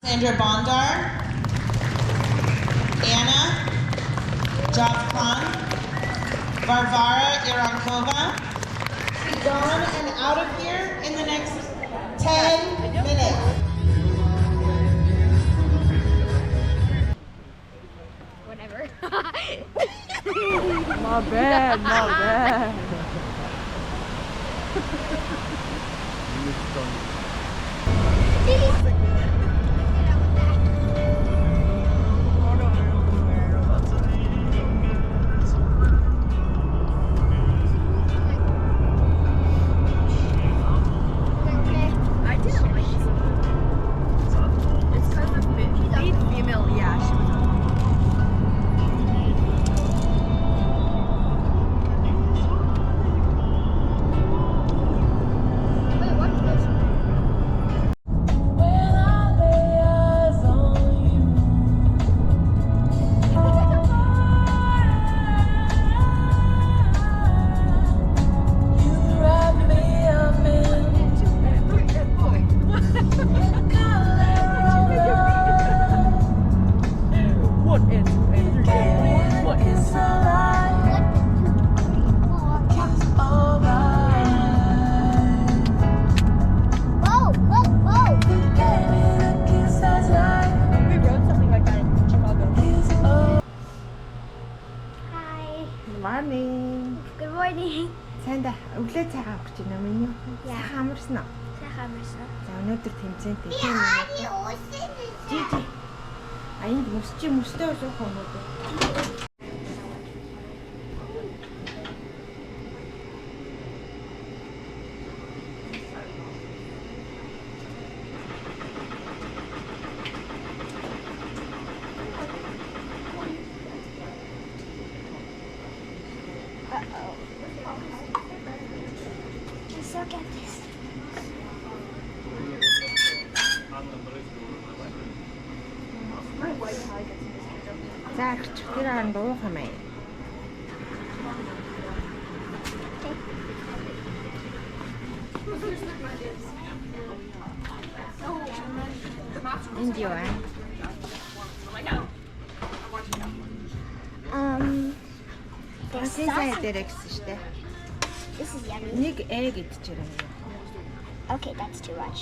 Sandra Bondar, Anna Javkhan, Varvara Irankova. Be gone and out of here in the next 10 minutes. Whatever. My bad. I didn't like this. It's because of lead female, yeah, she was Wait, what's this? Morning. Good morning. Сайн да. Өглөө цай авах гэж байна миний. Сайхан амарсан уу? Сайхан амарсан. За өнөөдөр тэмцээнтэй. Жижи. Энд мөстэй уух өнөөдөр. Uh-oh. I suck at this. За аргач тэр харанд уух юм аа. Энд юу аа? There's Сайн sauce. дээр гэсэн штэ. This is yummy. Нэг гэдчихээр юм. Okay, that's too much.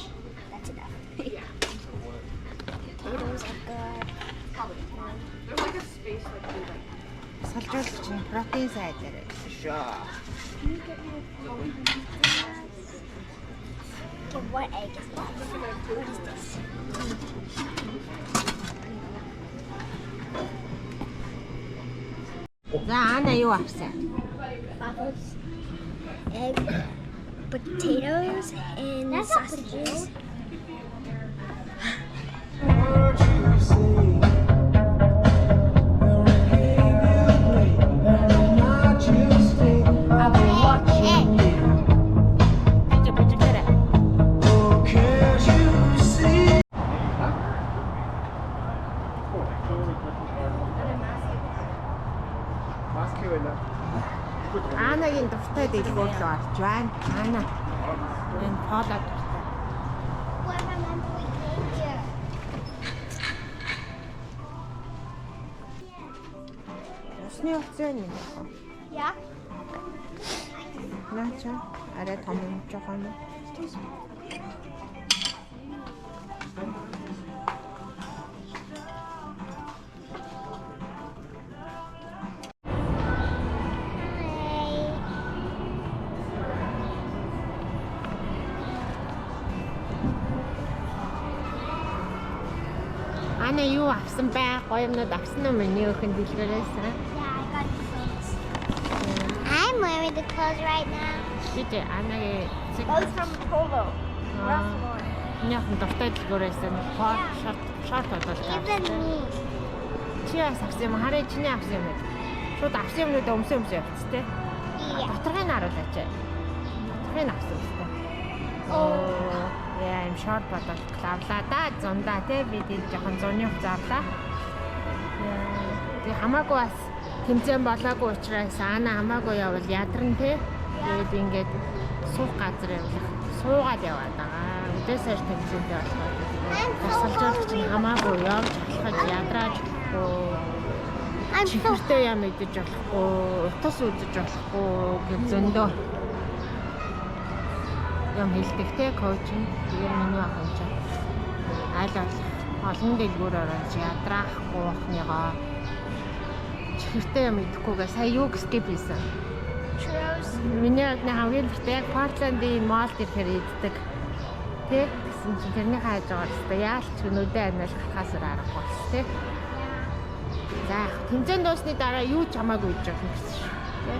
That's enough. Potatoes are good. There's like a space like you like. Салжуулагч нь протеин сайн дээр гэсэн шүү. Okay, what egg is that? What is this? За Ана юу авсан? Waffles, egg, potatoes, and sausages. Анагийн дуртай дэлгүүр рүү орж байна. Ана. Энэ хоолой дуртай. What am I meant to eat here? Усны хувцас юм байна. Yeah. Наача арай том юм жоохон юм. Ана юу авсан бай? Гоё юмнууд авсан уу миний өхөн дэлгүүрээс? Yeah, I got clothes. I'm wearing the clothes right now. Жижи Анагийн Those from Polo. Няхан дуртай дэлгүүрээс нь шорт бодож Even авсан. me. Чи бас авсан юм хараа чиний авсан юм уу? Шууд авсан юмнуудаа өмсөн явчихтэй. Yeah. Доторхыг харуулаач. Доторхыг авсан үстэй. Oh. Яа юм шорт бодож авлаа да зундаа те би тийм жоохон зуны хувц авлаа. Тэг хамаагүй бас тэмцээн болоогүй учраас Ана хамаагүй явал ядарн те. Тэгээд ингээд суух газар явуулах. Суугаад яваад байгаа. Өдөөсөө тэмцээнтэй болохоор Тасалжуулагч нь хамаагүй явж болоход ядрааж болохгүй. Чихэртэй юм идэж болохгүй, утас үзэж болохгүй гэж зөндөө юм хэлдэг те коучинг. Тэгээ миний ахын чинь аль болох олон дэлгүүр орож ядраахгүй бахныгоо чихэртэй юм идэхгүйгээ сая юу скип хийсэн. Миний хамгийн ихтэй яг Portland-ийн мall ирэхээр иддэг. Тэ? Гэсэн чинь тэрний хайж байгаа л та яалч нүдэ амиал гарахаас аргагүй бас тэ. За яг тэмцээн дуусны дараа юу ч хамаагүй гэж байна гэсэн шүү. Тэ?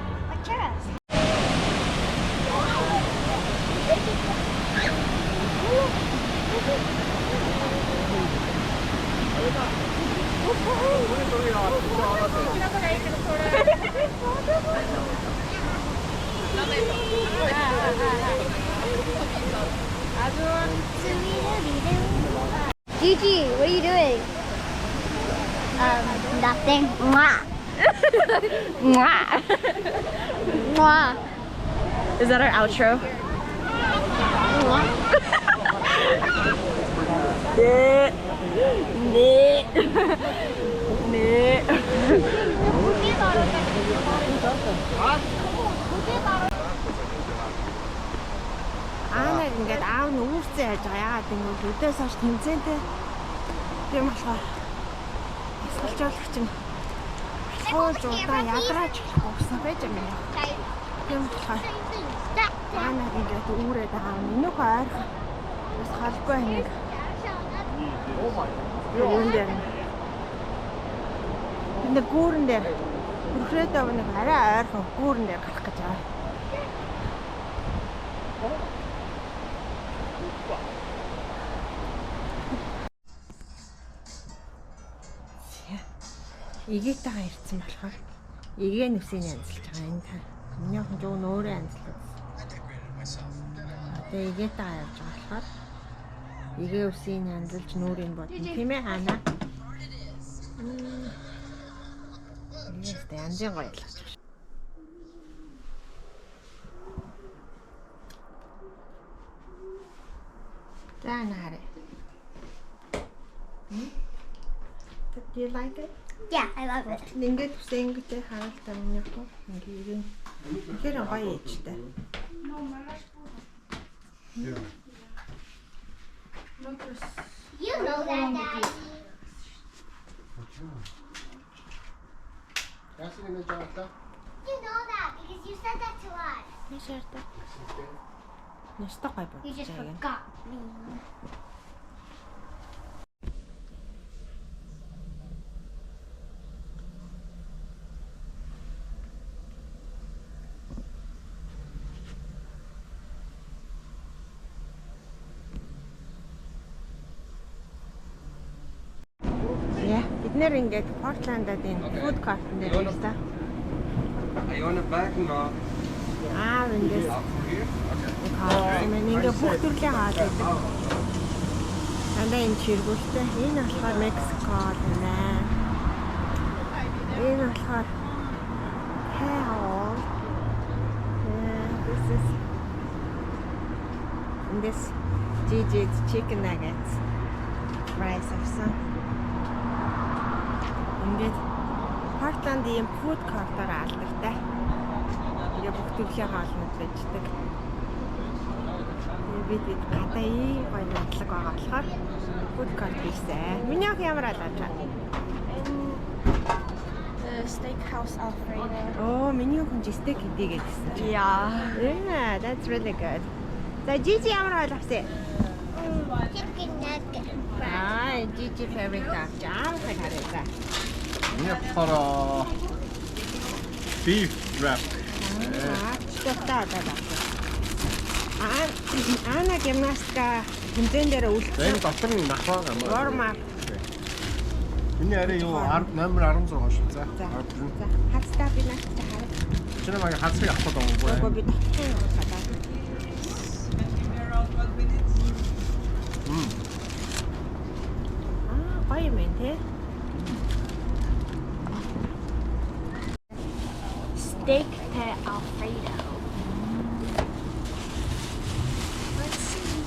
Gigi, what are you doing? Nothing. Mwah. Mwah. Mwah. Is that our outro? Аанаг ингээд аав нь үүрцэн яаж байгаа. Яагаад гэвэл өдөөс хойш тэмцээнтэй. Тийм болохоор асгалжуулагч нь суулж удаан ядрааж болохгүй байж юм байна. Тийм болохоор аанаг ингээд үүрээд байгаа. Минийх ойрхон бас халгүй нэг. Юун дээр нэг гүүрэн дээр бүрхрээдээ нэг арай ойрхон гүүрэн дээр гарах гэж байгаа. Игийтэйгээ ирсэн болохоор игээ нүсийг анзалж байгаа энэ та. Миний охин зөв нөөрэ анзалж. Одоо игийтэйгээ явж байгаа болохоор игээ үсийг анзалж нөөрийг бодно. Тийм ээ хаана? Ястай анзын гоё л. За наарэ. Do you like it? Yeah, I love it. Ингээд үсэн ингээд харалтаа минийх нь ингээд ихээр гоё ээжтэй. You know that, Dad. You know that because you said that to us. Нэшэртэй. Нэштэй гоё You just бодож байгаа. forgot me. Бид нэр ингээд Portland-ад энэ food court дээр ирсэн. Are you on the back? No. Ингээд ингээд бүх төрлийн хаалт байдаг. Дандаа энэ чиргүүлтэй. Энэ болохоор Мексико байна. Энэ болохоор Hell. This Gigi's chicken nuggets. Fries авсан. Ингээд Portland-ийн food court-оор алдартай. Ингээд бүх төрлийн хоолнууд байждаг. Бид гадаа ийм гоё надлаг байгаа болохоор food court хийсэн. Миний ах ямар алаач аа? Steakhouse Alfredo. Oh, миний охин стейк хийдэг гэсэн чинь. Yeah, that's really good. За Gigi ямар хоол авсан? Chicken nugget. Gigi favorite авч аамсаг хараа. Миний болохоор beef wrap. Ана гимнастика хэмжээнд дээр үлдсэн. Энэ дотор нь нах байгаа юм аа. Ормаа. Миний арай юу номер 16 шүү. За. Хацтаа би наач хараа. Чи намайг хацыг авах гэдэг юм уу? Би татсан юм байна. Гоё юм те. Steak Alfredo. Let's see.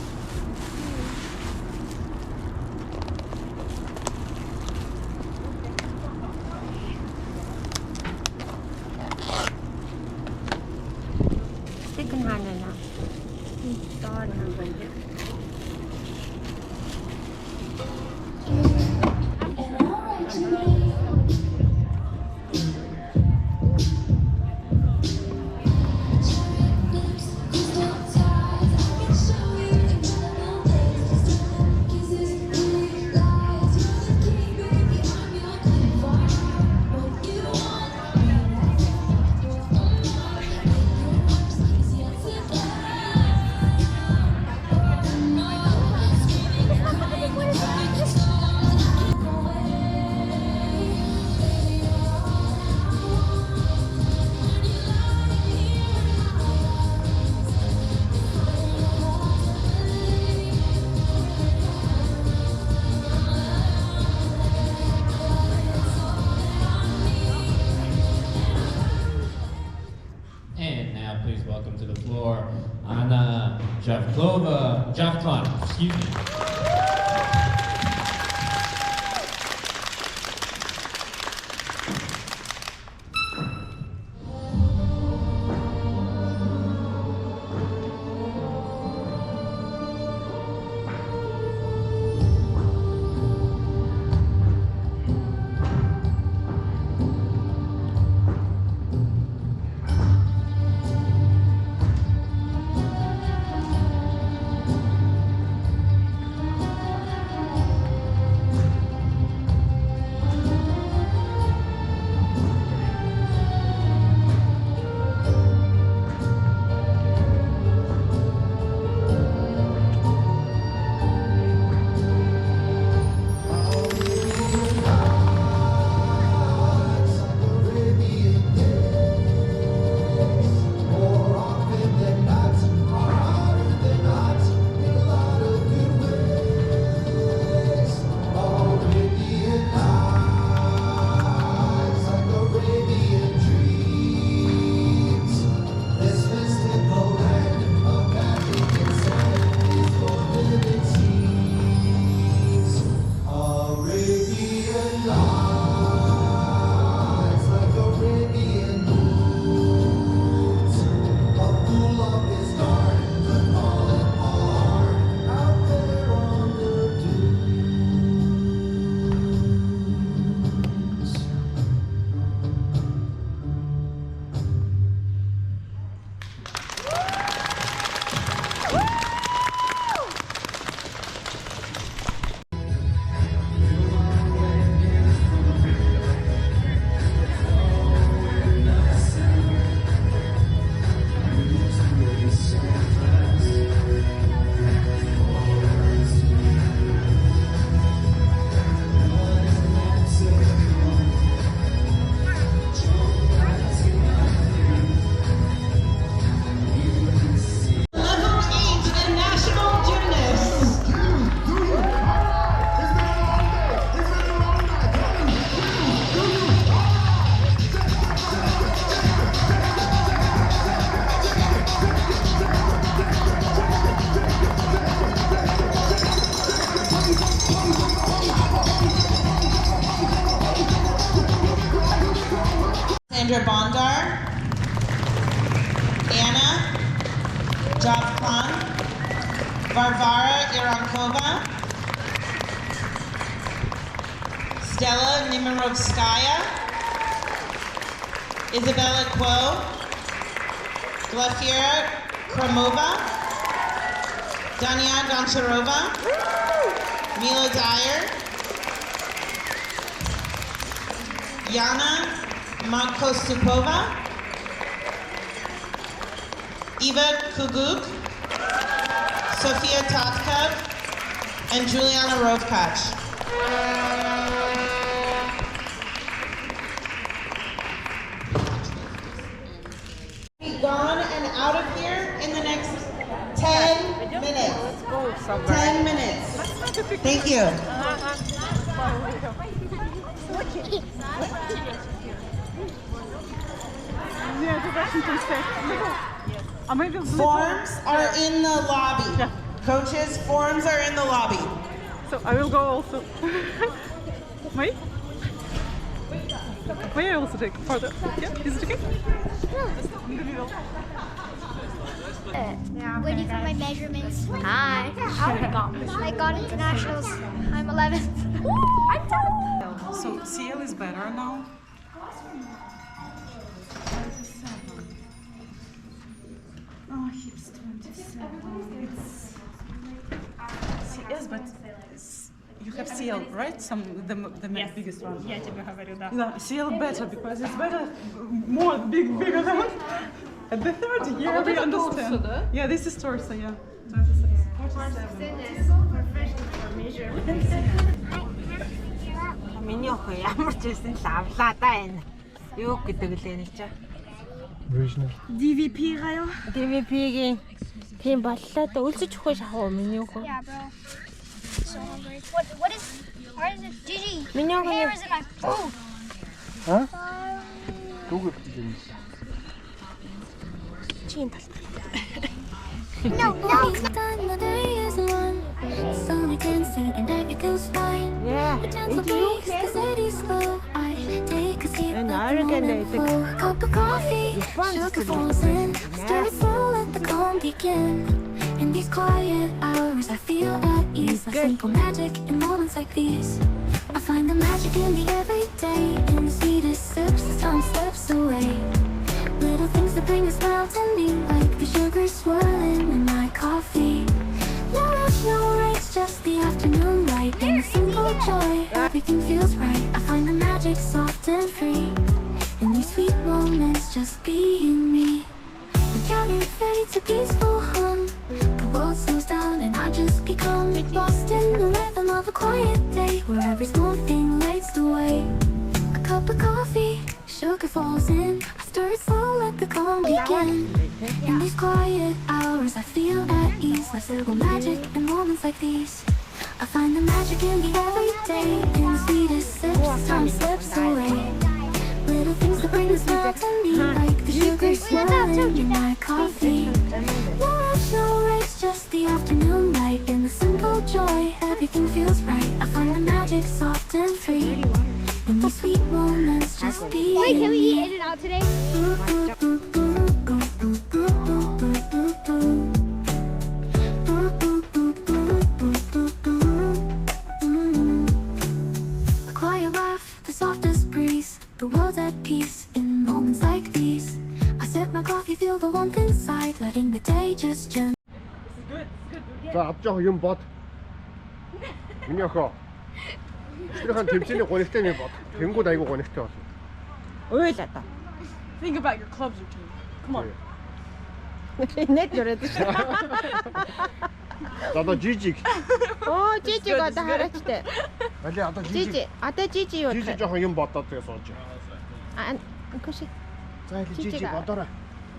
Javklon, excuse me. Sandra Bondar, Anna Javklon, Varvara Irankova, Stella Nemirovskaya, Isabella Quo, Glafira Kromova, Danya Goncharova, Mila Dyer, Yana Makostupova, Eva Kuguk, Sofia Tatkov, and Juliana Rovkach. Be gone and out of here in the next 10 minutes. 10 minutes. Thank you. Forms are in the lobby. Coaches, forms are in the lobby. So I will go also. May? May I also take part of it? Yeah, is it okay? Waiting for my measurements. Hi. I got internationals. I'm 11th. I'm done. So CL is better now. Oh, he's 27. It's CS, but you have CL, right? The biggest one. Я тебе говорю, да. Yeah, CL better because it's better, more bigger than. At the third year, we understand. torso, Yeah, this is torso, yeah. Миний охин ямар ч байсан л авлаа да энэ. Юу гэдэг лээ нэг чи. Original. DVP-гийн тийм боллоо да үлсэж өгөх шахав миний охин. Yeah, bro. So hungry. What is? Where is it? Gigi. Миний охин Where is it? Oh. Huh? Google. чинь талбай. No, the day is long. Slowly dancing and I feels fine. Yeah. A gentle breeze, the city's slow. I take a seat, And let I the reckon moment they flow. Cup of coffee, fun sugar to falls in. Stir it slow, let the calm begin. In these quiet hours, I feel at ease. Like simple magic in moments like these. I find the magic in the everyday. In the sweetest sips, as time slips away. Little things that bring a smile to me, like the sugar swirling in my coffee. No rush, no race, just the afternoon light and the simple joy. Everything feels right. I find the magic soft and free. In these sweet moments, just being me. The counting fades to peaceful hum. The world slows down and I just become lost in the rhythm of a quiet day, where every small thing lights the way. A cup of coffee, sugar falls in. I stir it slow, let the calm begin. In these quiet hours, I feel at ease. Like simple magic in moments like these. I find the magic in the everyday. In the sweetest sips, as time slips away. Little things that bring a smile to me, like the sugar swirling in my coffee. No rush, no race, just the afternoon light and the simple joy. Everything feels right. I find the magic soft and free. In these sweet moments, just be. Wait, can we eat In and Out today? A quiet laugh, the softest breeze. The world's at peace in moments like these. I sip my coffee, feel the warmth inside, letting the day just jump. За авч явах юм бод. Миний охоо. Өчигдөрхөн тэмцээний гонигтай нэг бод. Тэнгүүд айгуу гонигтай болсон. Уйл одоо. Think about your clubs routine. Come on. Нет дөрөд шүү. За одоо жижиг. Оо, жижиг одоо хараачтай. Али одоо Жижиг. жижиг. Одоо жижиг юу? Жижиг жоохон юм бодоод тэгээ сууж. Аа, үгүй. За али жижиг бодоорой.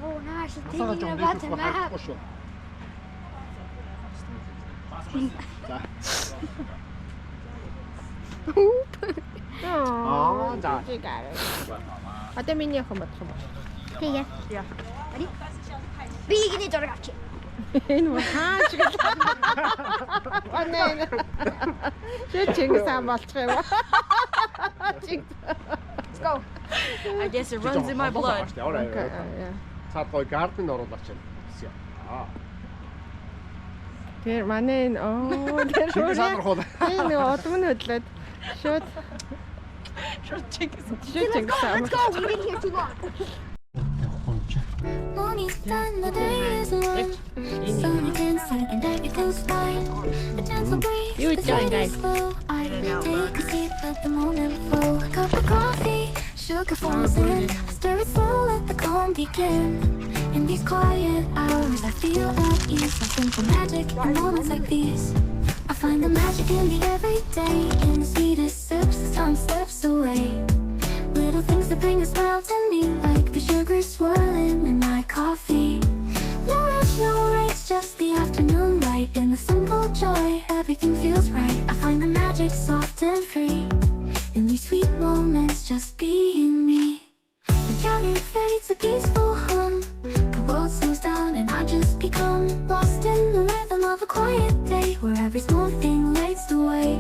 Oh, now she's Асаага thinking жоохон about the дийхгүй map. харахгүй шүү. За. Аа, за. жижиг арай. Одоо миний охин бодох юм байна. Okay, yeah. Ready? Бигний дөргаач. Энэ хаач гэж. Анаа. Чи Чингис хаан болчих юм аа. Let's go. I guess it runs in my blood. Цаад гой гарден оруулаач юм. Аа. Тэр манай тэр Чингис хаан руу. энэ удам нь хөдлөөд шууд Чингис хаан. Let's go. We've been here too long. Morning's done, the day is long. Sunny dancing and everything's fine. A gentle breeze, You the join, city's guys. slow. I take a seat, let the moment flow. A cup of coffee, sugar falls in. Stir it slow, let the calm begin. In these quiet hours, I feel at ease. Like simple magic in moments like these. I find the magic in the everyday. In the sweetest sips, as time slips away. Little things that bring a smile to me, like the sugar swirling in my coffee. No rush, no race, just the afternoon light and the simple joy. Everything feels right. I find the magic soft and free. In these sweet moments, just being me. The counting fades to peaceful hum. The world slows down and I just become lost in the rhythm of a quiet day, where every small thing lights the way.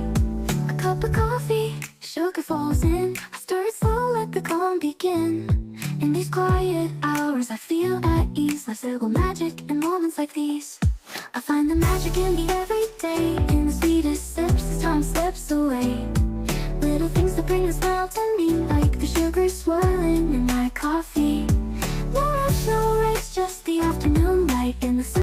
A cup of coffee, sugar falls in. I stir it slow, let the calm begin. In these quiet hours, I feel at ease. Like simple magic in moments like these. I find the magic in the everyday. In the sweetest sips, as time slips away. Little things that bring a smile to me, like the sugar swirl